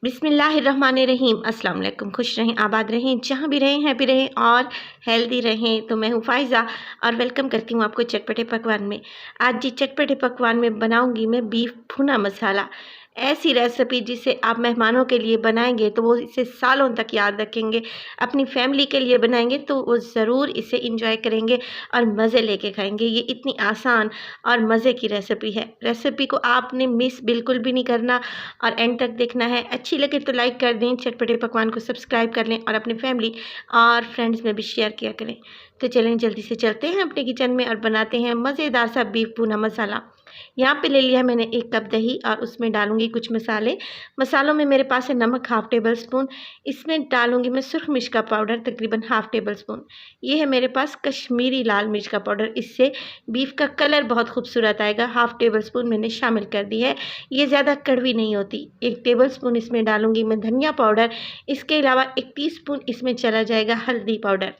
बिस्मिल्लाहिर्रहमानिर्रहीम। अस्सलाम वालेकुम। खुश रहें, आबाद रहें, जहाँ भी रहें हैप्पी रहें और हेल्दी रहें। तो मैं हूँ फ़ाइज़ा और वेलकम करती हूँ आपको चटपटे पकवान में। आज जी चटपटे पकवान में बनाऊँगी मैं बीफ भुना मसाला। ऐसी रेसिपी जिसे आप मेहमानों के लिए बनाएंगे तो वो इसे सालों तक याद रखेंगे। अपनी फैमिली के लिए बनाएंगे तो वो ज़रूर इसे इंजॉय करेंगे और मज़े लेके खाएंगे। ये इतनी आसान और मज़े की रेसिपी है। रेसिपी को आपने मिस बिल्कुल भी नहीं करना और एंड तक देखना है। अच्छी लगे तो लाइक कर दें, चटपटे पकवान को सब्सक्राइब कर लें और अपने फैमिली और फ्रेंड्स में भी शेयर किया करें। तो चलें जल्दी से चलते हैं अपने किचन में और बनाते हैं मज़ेदार सा बीफ भुना मसाला। यहाँ पे ले लिया मैंने 1 कप दही और उसमें डालूंगी कुछ मसाले। मसालों में मेरे पास है नमक हाफ़ टेबल स्पून, इसमें डालूंगी मैं सुरख मिर्च का पाउडर तकरीबन हाफ़ टेबल स्पून। ये है मेरे पास कश्मीरी लाल मिर्च का पाउडर, इससे बीफ का कलर बहुत खूबसूरत आएगा। हाफ़ टेबल स्पून मैंने शामिल कर दी है, ये ज़्यादा कड़वी नहीं होती। 1 टेबल स्पून इसमें डालूंगी मैं धनिया पाउडर, इसके अलावा 1 टीस्पून इसमें चला जाएगा हल्दी पाउडर।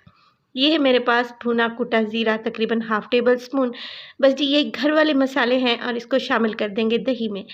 ये है मेरे पास भुना कुटा ज़ीरा तकरीबन हाफ़ टेबल स्पून। बस जी ये घर वाले मसाले हैं और इसको शामिल कर देंगे दही में।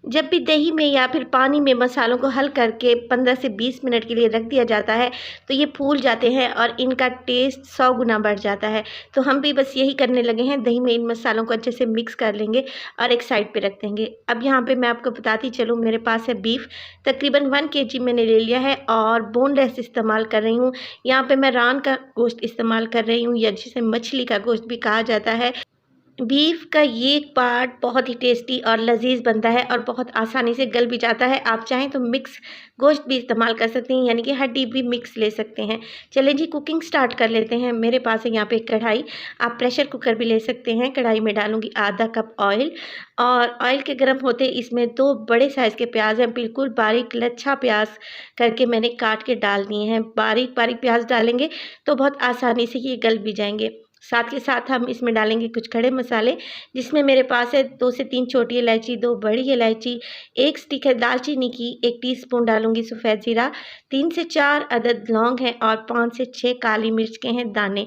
जब भी दही में या फिर पानी में मसालों को हल करके 15 से 20 मिनट के लिए रख दिया जाता है तो ये फूल जाते हैं और इनका टेस्ट 100 गुना बढ़ जाता है। तो हम भी बस यही करने लगे हैं, दही में इन मसालों को अच्छे से मिक्स कर लेंगे और एक साइड पे रख देंगे। अब यहाँ पे मैं आपको बताती चलूँ, मेरे पास है बीफ तकरीबन 1 केजी मैंने ले लिया है और बोनलेस इस्तेमाल कर रही हूँ। यहाँ पे मैं रान का गोश्त इस्तेमाल कर रही हूँ या जिसे मछली का गोश्त भी कहा जाता है। बीफ का ये पार्ट बहुत ही टेस्टी और लजीज बनता है और बहुत आसानी से गल भी जाता है। आप चाहें तो मिक्स गोश्त भी इस्तेमाल कर सकते हैं, यानी कि हड्डी भी मिक्स ले सकते हैं। चलें जी कुकिंग स्टार्ट कर लेते हैं। मेरे पास है यहाँ पे कढ़ाई, आप प्रेशर कुकर भी ले सकते हैं। कढ़ाई में डालूंगी आधा कप ऑयल और ऑयल के गर्म होते इसमें 2 बड़े साइज़ के प्याज हैं, बिल्कुल बारीक लच्छा प्याज करके मैंने काट के डाल दिए हैं। बारीक बारीक प्याज डालेंगे तो बहुत आसानी से ये गल भी जाएंगे। साथ के साथ हम इसमें डालेंगे कुछ खड़े मसाले, जिसमें मेरे पास है 2 से 3 छोटी इलायची, 2 बड़ी इलायची, 1 स्टिक है दालचीनी की, 1 टीस्पून डालूंगी सफ़ेद ज़ीरा, 3 से 4 अदद लौंग हैं और 5 से 6 काली मिर्च के हैं दाने।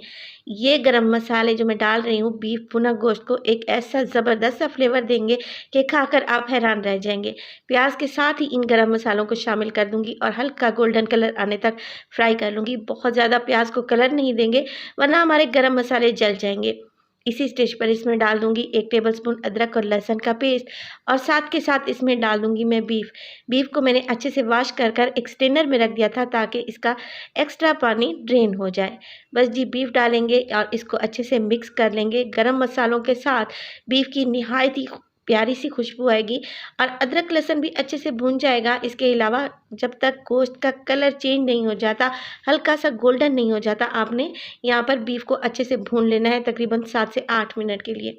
ये गरम मसाले जो मैं डाल रही हूँ बीफ भुना गोश्त को एक ऐसा ज़बरदस्त सा फ्लेवर देंगे कि खाकर आप हैरान रह जाएंगे। प्याज के साथ ही इन गरम मसालों को शामिल कर दूंगी और हल्का गोल्डन कलर आने तक फ्राई कर लूँगी। बहुत ज़्यादा प्याज को कलर नहीं देंगे वरना हमारे गरम मसाले जल जाएंगे। इसी स्टेज पर इसमें डाल दूंगी 1 टेबलस्पून अदरक और लहसुन का पेस्ट और साथ के साथ इसमें डाल दूंगी मैं बीफ को मैंने अच्छे से वॉश कर एक स्ट्रेनर में रख दिया था ताकि इसका एक्स्ट्रा पानी ड्रेन हो जाए। बस जी बीफ डालेंगे और इसको अच्छे से मिक्स कर लेंगे। गरम मसालों के साथ बीफ की निहायत ही प्यारी सी खुशबू आएगी और अदरक लहसुन भी अच्छे से भून जाएगा। इसके अलावा जब तक गोश्त का कलर चेंज नहीं हो जाता, हल्का सा गोल्डन नहीं हो जाता, आपने यहाँ पर बीफ को अच्छे से भून लेना है तकरीबन 7 से 8 मिनट के लिए।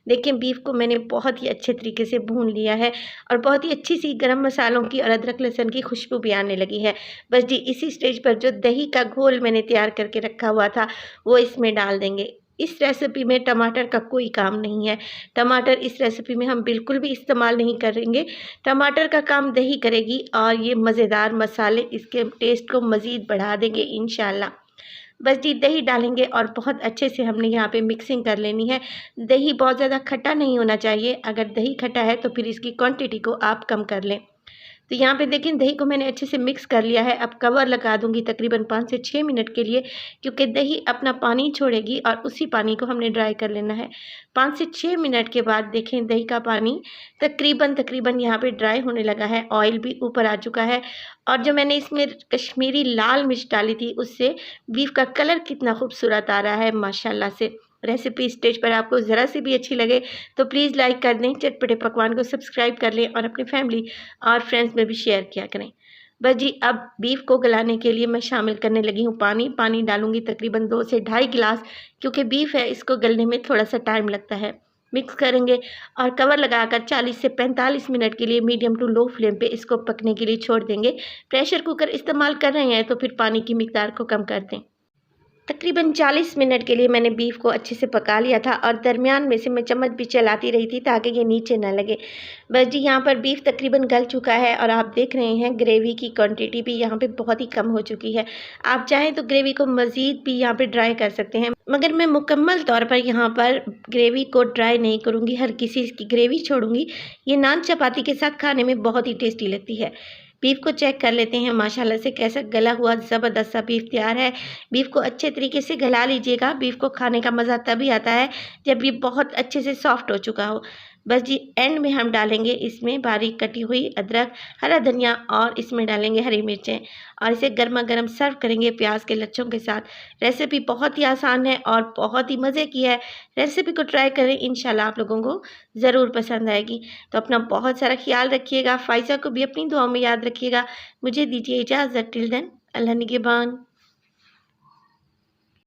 देखिए बीफ को मैंने बहुत ही अच्छे तरीके से भून लिया है और बहुत ही अच्छी सी गरम मसालों की और अदरक लहसुन की खुशबू भी आने लगी है। बस जी इसी स्टेज पर जो दही का घोल मैंने तैयार करके रखा हुआ था वो इसमें डाल देंगे। इस रेसिपी में टमाटर का कोई काम नहीं है। टमाटर इस रेसिपी में हम बिल्कुल भी इस्तेमाल नहीं करेंगे। टमाटर का काम दही करेगी और ये मज़ेदार मसाले इसके टेस्ट को मज़ीद बढ़ा देंगे इंशाल्लाह। बस जी दही डालेंगे और बहुत अच्छे से हमने यहाँ पे मिक्सिंग कर लेनी है। दही बहुत ज़्यादा खट्टा नहीं होना चाहिए, अगर दही खट्टा है तो फिर इसकी क्वांटिटी को आप कम कर लें। तो यहाँ पे देखें दही को मैंने अच्छे से मिक्स कर लिया है। अब कवर लगा दूंगी तकरीबन 5 से 6 मिनट के लिए, क्योंकि दही अपना पानी छोड़ेगी और उसी पानी को हमने ड्राई कर लेना है। 5 से 6 मिनट के बाद देखें दही का पानी तकरीबन यहाँ पे ड्राई होने लगा है, ऑयल भी ऊपर आ चुका है और जो मैंने इसमें कश्मीरी लाल मिर्च डाली थी उससे बीफ का कलर कितना खूबसूरत आ रहा है माशाल्लाह से। रेसिपी स्टेज पर आपको ज़रा सी भी अच्छी लगे तो प्लीज़ लाइक कर दें, चटपटे पकवान को सब्सक्राइब कर लें और अपनी फैमिली और फ्रेंड्स में भी शेयर किया करें। बस जी अब बीफ को गलाने के लिए मैं शामिल करने लगी हूँ पानी डालूंगी तकरीबन 2 से ढाई गिलास, क्योंकि बीफ है इसको गलने में थोड़ा सा टाइम लगता है। मिक्स करेंगे और कवर लगाकर 40 से 45 मिनट के लिए मीडियम टू लो फ्लेम पे इसको पकने के लिए छोड़ देंगे। प्रेशर कुकर इस्तेमाल कर रहे हैं तो फिर पानी की मिकदार को कम कर दें। तकरीबन 40 मिनट के लिए मैंने बीफ को अच्छे से पका लिया था और दरमियान में से मैं चम्मच भी चलाती रही थी ताकि ये नीचे ना लगे। बस जी यहाँ पर बीफ तकरीबन गल चुका है और आप देख रहे हैं ग्रेवी की क्वांटिटी भी यहाँ पे बहुत ही कम हो चुकी है। आप चाहें तो ग्रेवी को मज़ीद भी यहाँ पे ड्राई कर सकते हैं, मगर मैं मुकम्मल तौर पर यहाँ पर ग्रेवी को ड्राई नहीं करूँगी, हल्की सी इसकी ग्रेवी छोड़ूंगी। ये नान चपाती के साथ खाने में बहुत ही टेस्टी लगती है। बीफ को चेक कर लेते हैं माशाल्लाह से कैसा गला हुआ, ज़बरदस्त सा बीफ तैयार है। बीफ को अच्छे तरीके से गला लीजिएगा। बीफ को खाने का मज़ा तभी आता है जब बीफ बहुत अच्छे से सॉफ्ट हो चुका हो। बस जी एंड में हम डालेंगे इसमें बारीक कटी हुई अदरक, हरा धनिया और इसमें डालेंगे हरी मिर्चें और इसे गरमा-गरम सर्व करेंगे प्याज के लच्छों के साथ। रेसिपी बहुत ही आसान है और बहुत ही मज़े की है। रेसिपी को ट्राई करें, इंशाल्लाह आप लोगों को ज़रूर पसंद आएगी। तो अपना बहुत सारा ख्याल रखिएगा। फ़ाइज़ा को भी अपनी दुआओं में याद रखिएगा। मुझे दीजिए इजाज़त। टिल देन, अल्लाह निगहबान।